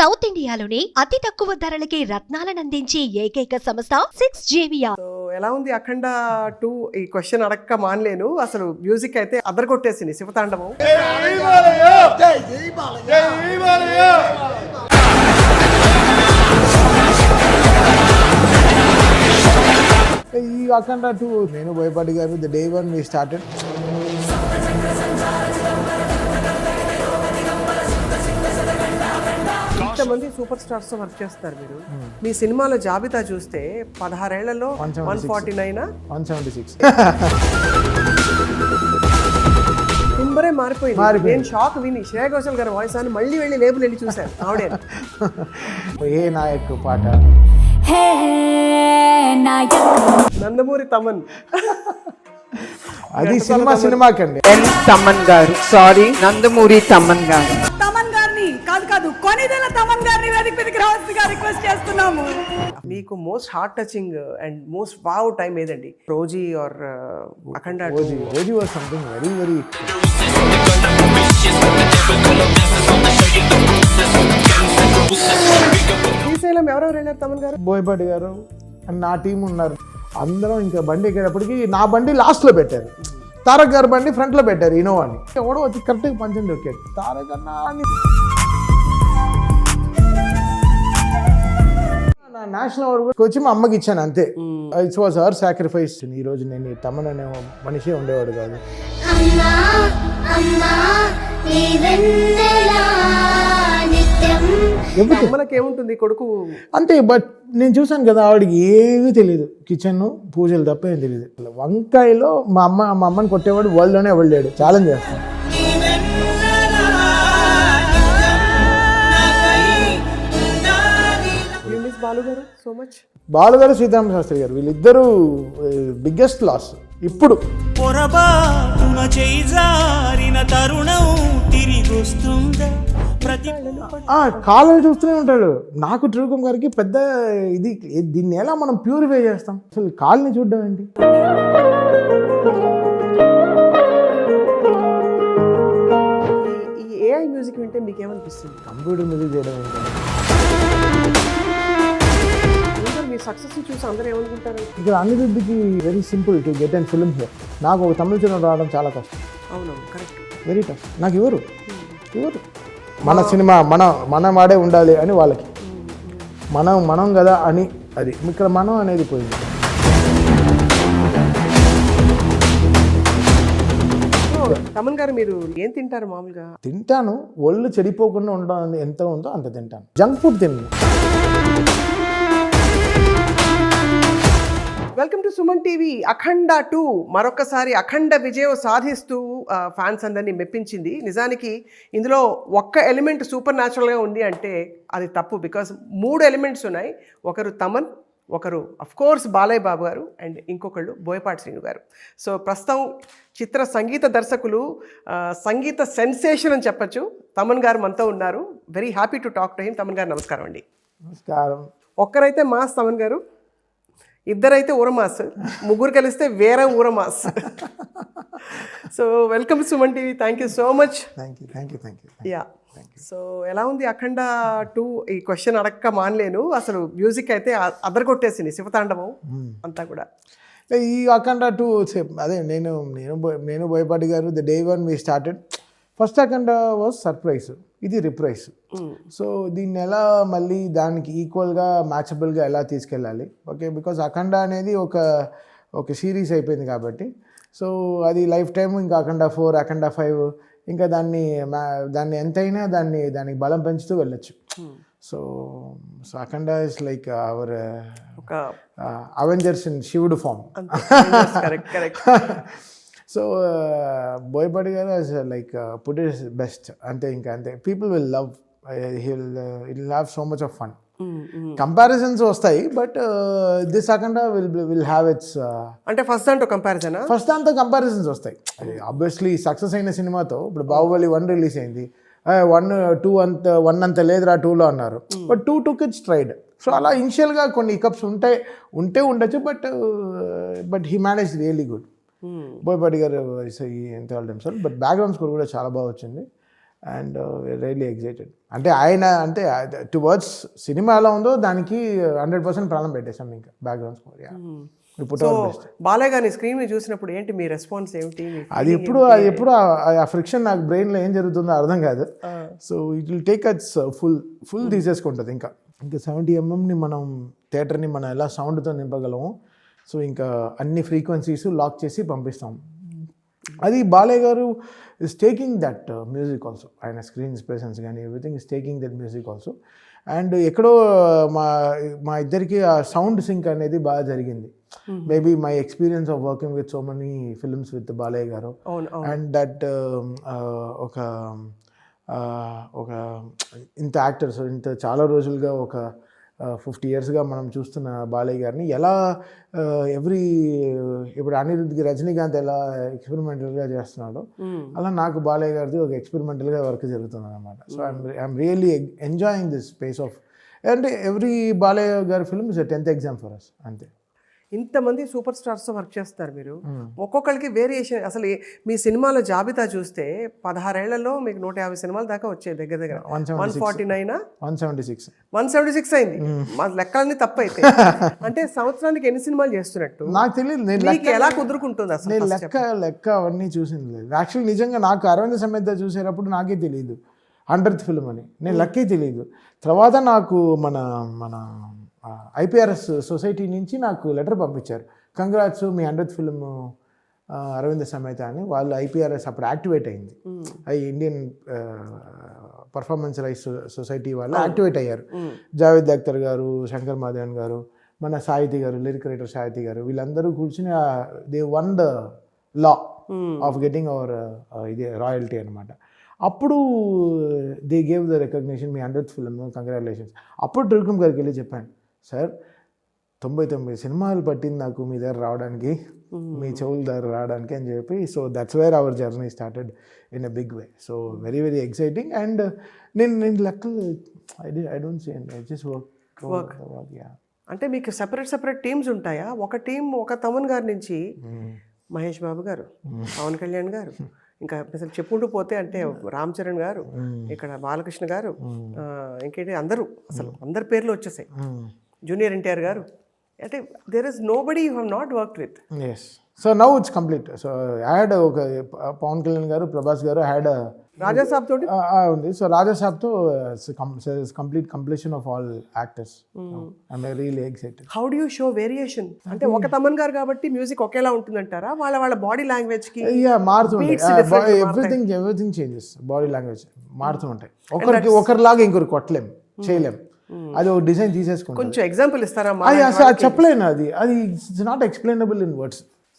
South ఇండియాలోని అతి తక్కువ ధరలకి రత్నాలనందించే ఏకైక సంస్థ 6JVR. సో ఎలా ఉంది అఖండ 2? ఈ క్వశ్చన్ అడక్క మానలేను. అసలు మ్యూజిక్ అయితే అదర కొట్టేసింది. శివతాండవం. ఈ అఖండ 2 నేను Boyapati garu the day one we started. ఇంతమంది సూపర్ స్టార్స్ తో వర్క్ చేస్తారు మీరు. మీ సినిమాల జాబితా చూస్తే 16 ఏళ్లలో 149 176 టింబరే మారిపోయింది. నేను షాక్ విని శ్రేయా ఘోషల్ గారి వాయిస్ అని మళ్ళీ వెళ్ళి లేబుల్ వెళ్ళి చూశాను. ఆవిడే ఏ నాయక్ పాట నందమూరి తమన్. అది సినిమాకండి. తమన్ గారు, సారీ నందమూరి తమన్ గారు. తమన్ గారిని కాదు కొనిదెల తమన్ గారిని వేదిక రావాల్సిందిగా రిక్వెస్ట్ చేస్తున్నాము. మీకు most heart touching and most wow time ఏదండి? Rosie or Akhanda? Rosie was something very very. Srisailam ఎవరెవరు వెళ్ళారు తమన్ గారు? బోయపాటి గారు అండ్ నా టీం ఉన్నారు. అందరం ఇంకా బండి ఎక్కేటప్పటికి నా బండి లాస్ట్లో పెట్టారు, తారక్ గారు బండి ఫ్రంట్లో పెట్టారు ఇనోవాని. ఎవడో వచ్చి కరెక్ట్గా పంచండి దొక్కాడు. తారక్ అన్న నేషనల్ అవార్డు వచ్చి మా అమ్మకి ఇచ్చాను అంతే. It's was our sacrifice. ఈ రోజు నేను తమన్ అనే మనిషి ఉండేవాడు కాదు. మనకేముంటుంది కొడుకు అంతే. బట్ నేను చూసాను కదా, ఆవిడకి ఏమీ తెలియదు. కిచెన్ పూజలు తప్ప ఏం తెలియదు. వంకాయలో మా అమ్మని కొట్టేవాడు వరల్డ్లోనే వెళ్ళాడు. ఛాలెంజ్ చేస్తాను. బాలుగారు సో మచ్. బాలుగారు, సీతారామ శాస్త్రి గారు వీళ్ళిద్దరూ బిగ్గెస్ట్ లాస్ ఇప్పుడు. కాలం చూస్తూనే ఉంటాడు. నాకు త్రివిక్రమ్ గారికి పెద్ద ఇది, దీన్ని ఎలా మనం ప్యూరిఫై చేస్తాం? అసలు కాల్ని చూడడం ఏంటి? ఈ ఏఐ మ్యూజిక్ వింటే మీకేమనిపిస్తుంది? కంప్యూటర్ మ్యూజిక్ చేయడం ఏంటి? మీ సక్సెస్ చూసి అందరూ ఏమనుకుంటారు? ఇక్కడ అనిరుద్ధికి very simple to get and film here. నాకు ఒక తమిళ సినిమా రావడం చాలా కష్టం. అవునవును, కరెక్ట్, వెరీ టఫ్. నాకు ఎవరు మన సినిమా మనం వాడే ఉండాలి అని వాళ్ళకి, మనం కదా అని. అది ఇక్కడ మనం అనేది పోయింది. తమన్ గారు మీరు ఏం తింటారు మామూలుగా? తింటాను, ఒళ్ళు చెడిపోకుండా ఉండడం ఎంత ఉందో అంత తింటాను. జంక్ ఫుడ్ తిన్నాను. Welcome to Suman TV. Akhanda 2 మరొకసారి అఖండ విజయం సాధిస్తూ ఫ్యాన్స్ అందరినీ మెప్పించింది. నిజానికి ఇందులో ఒక్క ఎలిమెంట్ సూపర్ న్యాచురల్గా ఉంది అంటే అది తప్పు. బికాస్ 3 ఎలిమెంట్స్ ఉన్నాయి. ఒకరు తమన్, ఒకరు అఫ్కోర్స్ బాలయ్య బాబు గారు, అండ్ ఇంకొకళ్ళు బోయపాటి శ్రీను గారు. సో ప్రస్తుతం చిత్ర సంగీత దర్శకులు, సంగీత సెన్సేషన్ అని చెప్పచ్చు, తమన్ గారు మనతో ఉన్నారు. Very happy to talk to him. Thaman గారు నమస్కారం అండి. నమస్కారం. ఒక్కరైతే మాస్ తమన్ గారు, ఇద్దరైతే ఊరమాస్, ముగ్గురు కలిస్తే వేరే ఊరమాస్. So welcome Suman TV. Thank you so much. Thank you. Yeah. So ఎలా ఉంది అఖండ 2? ఈ క్వశ్చన్ అడక్క మానలేను. అసలు మ్యూజిక్ అయితే అదర కొట్టేసింది. శివతాండవం అంతా కూడా. ఈ అఖండ 2 అదే నేను Boyapati garu the day one we started. First Akhanda was surprise, ఇది రిప్రైజ్. సో దీన్ని ఎలా మళ్ళీ దానికి ఈక్వల్గా మ్యాచబుల్గా ఎలా తీసుకెళ్ళాలి? ఓకే, బికాజ్ అఖండ అనేది ఒక సిరీస్ అయిపోయింది కాబట్టి. సో అది లైఫ్ టైం ఇంకా అఖండ 4, అఖండ 5 ఇంకా దాన్ని ఎంతైనా దానికి బలం పెంచుతూ వెళ్ళొచ్చు. So Akhanda is like our Avengers in శివుడు ఫామ్. సో బోయపాటి గారు లైక్ పుట్ ఇట్ బెస్ట్. అంతే, ఇంకా అంతే. People will love, it have so much of fun. Comparisons వస్తాయి, but this Akhanda will have its. అంటే ఫస్ట్ దాంతో కంపారిజన్స్ వస్తాయి. ఆబ్వియస్లీ సక్సెస్ అయిన సినిమాతో ఇప్పుడు బాహుబలి 1 రిలీజ్ అయింది. 1 అంత లేదురా 2లో అన్నారు, but 2 took its stride. So అలా ఇనిషియల్గా కొన్ని హికప్స్ ఉండొచ్చు, but he manage really good. Boyapati గారు ఎంత బట్ బ్యాక్గ్రౌండ్ స్కోర్ కూడా చాలా బాగా వచ్చింది. And really excited. అంటే ఆయన అంటే టువర్డ్స్ సినిమా ఎలా ఉందో దానికి 100% ప్రాణం పెట్టేసాం ఇంకా బ్యాక్గ్రౌండ్ స్కోర్. సో బాలయ్య గారిని స్క్రీన్ మీద చూసినప్పుడు ఏంటి మీ రెస్పాన్స్ ఏమిటి? అది ఎప్పుడు ఆ ఫ్రిక్షన్ నాకు బ్రెయిన్లో ఏం జరుగుతుందో అర్థం కాదు. So it will take its full తీసేసుకుంటుంది. ఇంకా 70mm మనం థియేటర్ని మనం ఎలా సౌండ్తో నింపగలము. సో ఇంకా అన్ని ఫ్రీక్వెన్సీస్ లాక్ చేసి పంపిస్తాం. అది బాలయ్య గారు is taking that music also. ఆయన స్క్రీన్ ప్రెసెన్స్ కానీ everything is taking that music also. And ఎక్కడో మా ఇద్దరికి ఆ సౌండ్ సింక్ అనేది బాగా జరిగింది. Maybe my experience of working with so many films with Balayya గారు అండ్ దట్ ఒక ఇంత యాక్టర్స్ ఇంత చాలా రోజులుగా ఒక 50 yearsగా మనం చూస్తున్న బాలయ్య గారిని ఎలా ఇప్పుడు అనిరుద్ధ్కి రజనీకాంత్ ఎలా ఎక్స్పెరిమెంటల్గా చేస్తున్నాడో అలా నాకు బాలయ్య గారిది ఒక ఎక్స్పెరిమెంటల్గా వర్క్ జరుగుతుంది అనమాట. So I'm really enjoying this space of. అంటే ఎవ్రీ బాలయ్య గారి film is 10th exam for us. అంతే. ఇంతమంది సూపర్ స్టార్స్తో వర్క్ చేస్తారు మీరు. ఒక్కొక్కరికి వేరియేషన్. అసలు మీ సినిమాల జాబితా చూస్తే 16 ఏళ్లలో మీకు 150 సినిమాల దాకా వచ్చాయి. దగ్గర 149 176 అయింది. మా లెక్కలన్నీ తప్పు అయితే. అంటే సంవత్సరానికి ఎన్ని సినిమాలు చేస్తున్నట్టు నాకు తెలియదు. మీకు ఎలా కుదురుకుంటుంది అసలు? నేను లెక్క అవన్నీ చూసింది లేదు. యాక్చువల్లీ నిజంగా నాకు అరవింద సమేత చూసేటప్పుడు నాకే తెలియదు 100th ఫిల్మ్ అని. నేను లెక్కే తెలియదు. తర్వాత నాకు మన IPRS సొసైటీ నుంచి నాకు లెటర్ పంపించారు, కంగ్రాట్స్ మీ 100th ఫిల్మ్ అరవింద సమేత అని. వాళ్ళు IPRS అప్పుడు యాక్టివేట్ అయింది. ఇండియన్ పర్ఫార్మెన్స్ రైట్స్ సొసైటీ వాళ్ళు యాక్టివేట్ అయ్యారు. జావేద్ అఖ్తర్ గారు, శంకర్ మాధవన్ గారు, మన సాహితీ గారు, లిరిక్ రైటర్ సాహితీ గారు, వీళ్ళందరూ కూర్చుని they won the law of getting our ఇది రాయల్టీ అనమాట. అప్పుడు దే గేవ్ ద రికగ్నిషన్ మీ 100th ఫిల్మ్, కంగ్రాచులేషన్స్. అప్పుడు త్రివిక్రమ్ గారికి వెళ్ళి చెప్పాను, సార్ 99 సినిమాలు పట్టింది నాకు మీ దగ్గర రావడానికి, మీ చెవుల దగ్గర రావడానికి అని చెప్పి. So that's where our journey started in a big way. So very very exciting. And నేను లెక్కలు I don't say, I just work. అంటే మీకు సెపరేట్ టీమ్స్ ఉంటాయా? ఒక టీం ఒక తమన్ గారి నుంచి మహేష్ బాబు గారు, పవన్ కళ్యాణ్ గారు, ఇంకా అసలు చెప్పుకుంటూ పోతే అంటే రామ్ చరణ్ గారు, ఇక్కడ బాలకృష్ణ గారు, ఇంకేంటి అందరూ, అసలు అందరి పేర్లు వచ్చేసాయి. Junior NTR garu. అంటే there is nobody you have not worked with. Yes. So now it's complete. So had ఒక పవన్ కళ్యాణ్ గారు, ప్రభాస్ గారు హ్యాడ్ రాజాసాబ్ తోటి ఉంది. సో రాజాసాబ్తో complete completion of all actors. I'm really excited. How do you show variation? అంటే ఒక తమన్ గారు కాబట్టి మ్యూజిక్ ఒకేలా ఉంటుందంటారా? వాళ్ళ బాడీ లాంగ్వేజ్ కి మారుతుంటాయి. Everything changes. బాడీ లాంగ్వేజ్ మారుతూ ఉంటాయి. ఒకరిలాగా ఇంకొకరు కొట్టలేం, చేయలేం. అది ఒక డిజైన్ తీసేసుకుంటాం. కొంచెం ఎగ్జాంపుల్ ఇస్తారా? చెప్పలేను. అది it's not explainable in words.